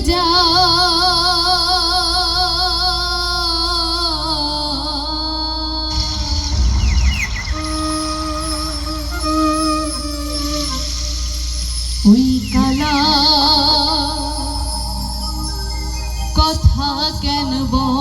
যা ওই কালা কথা কেন বলো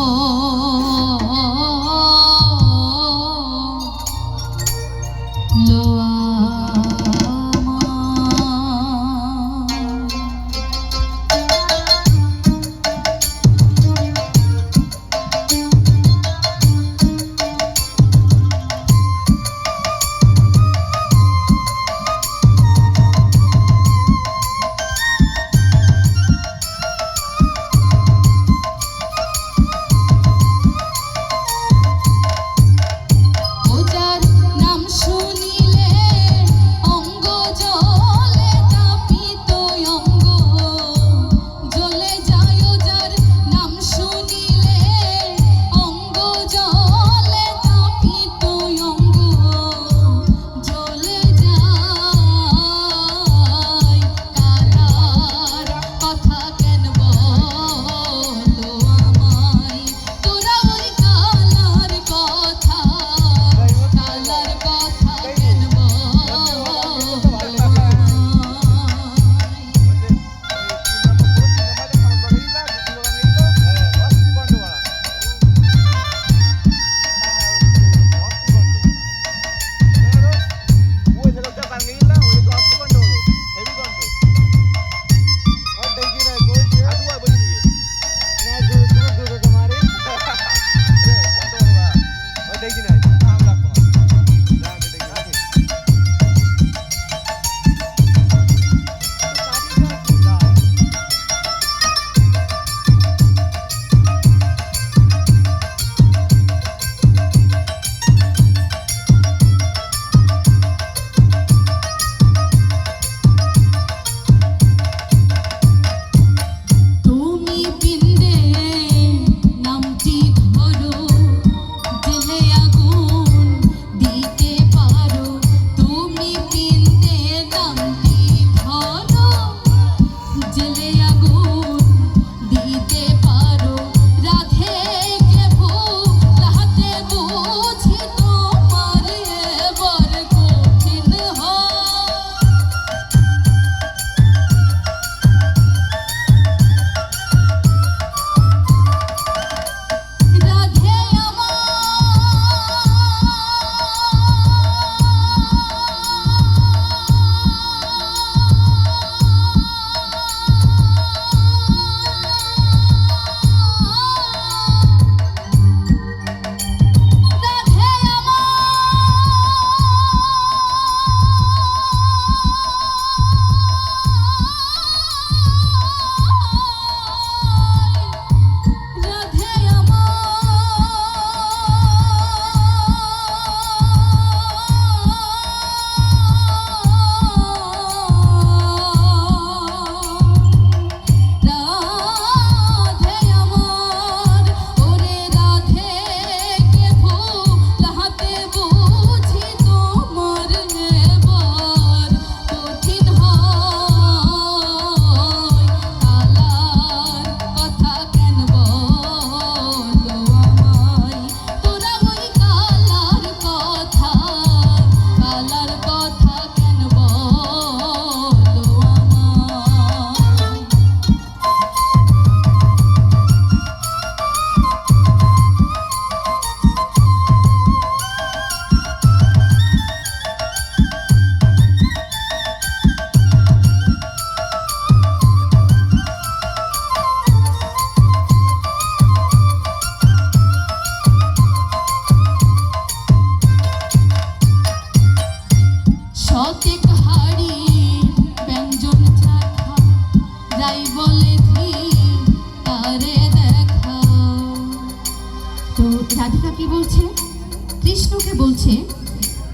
কৃষ্ণকে বলছে,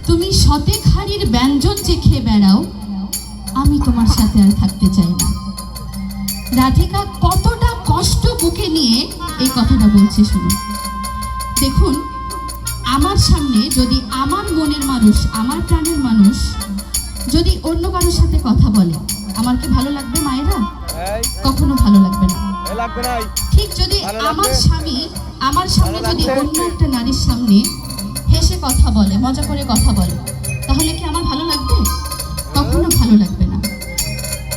তুমি শতেক হাড়ির ব্যঞ্জন চেখে বেড়াও, আমি তোমার সাথে আর থাকতে চাই না। রাধিকা কতটা কষ্ট বুকে নিয়ে এই কথাটা বলছে শুনুন। দেখুন, আমার সামনে যদি আমার মনের মানুষ, আমার প্রাণের মানুষ যদি অন্য কারোর সাথে কথা বলে, আমার কি ভালো লাগবে মায়েরা? কখনো ভালো লাগবে না। লাগবে নাই। ঠিক যদি ভালো আমার লাগবে। স্বামী আমার সামনে ভালো যদি লাগবে। অন্য একটা নারীর সামনে হেসে কথা বলে, মজা করে কথা বলে, তাহলে কি আমার ভালো লাগবে? কখনো ভালো লাগবে না।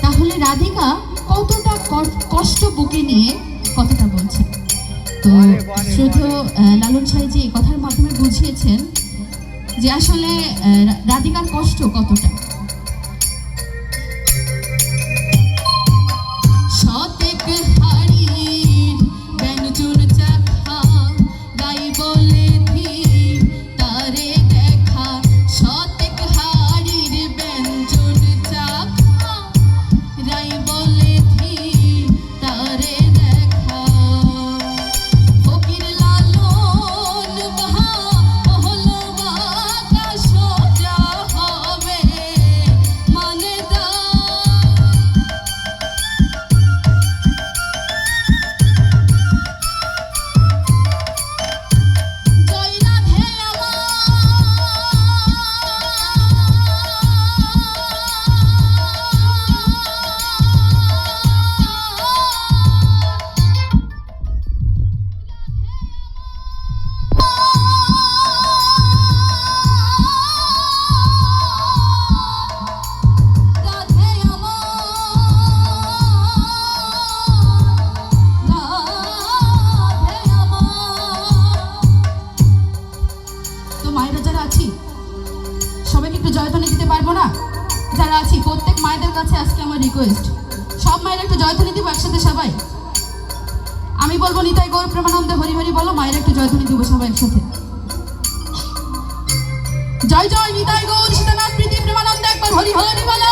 তাহলে রাধিকা কতটা কষ্ট বুকে নিয়ে কথাটা বলছে। তো শ্রদ্ধেয় লালন সাঁইজি এই কথার মাধ্যমে বুঝিয়েছেন যে আসলে রাধিকার কষ্ট কতটা। শতেক হাড়ির ব্যঞ্জন চাখা গাই বলে ধীর তারে দেখা, শতেক হাড়ির ব্যঞ্জন চাখা গাই বলে ধীর তারে দেখা। ফকির লালন বাহা হলো বাঁকা সোজা হবে মানে দা। জয় রাধে রাধে তো মায়েরা যারা আছি সবাইকে একটু জয়ধ্বনি দিতে পারবো না? যারা আছি প্রত্যেক মায়েদের কাছে আজকে আমার রিকোয়েস্ট, সব মায়েরা একটু জয়ধ্বনি দিব একসাথে সবাই। আমি বলবো নিতাই গৌর প্রেমানন্দে হরি হরি বলো, মায়েরা একটু জয়ধ্বনি দিব সবাই একসাথে। জয় জয় নিতাই গৌর সীতানাথ প্রীতি প্রেমানন্দে একবার হরি হরি বলো।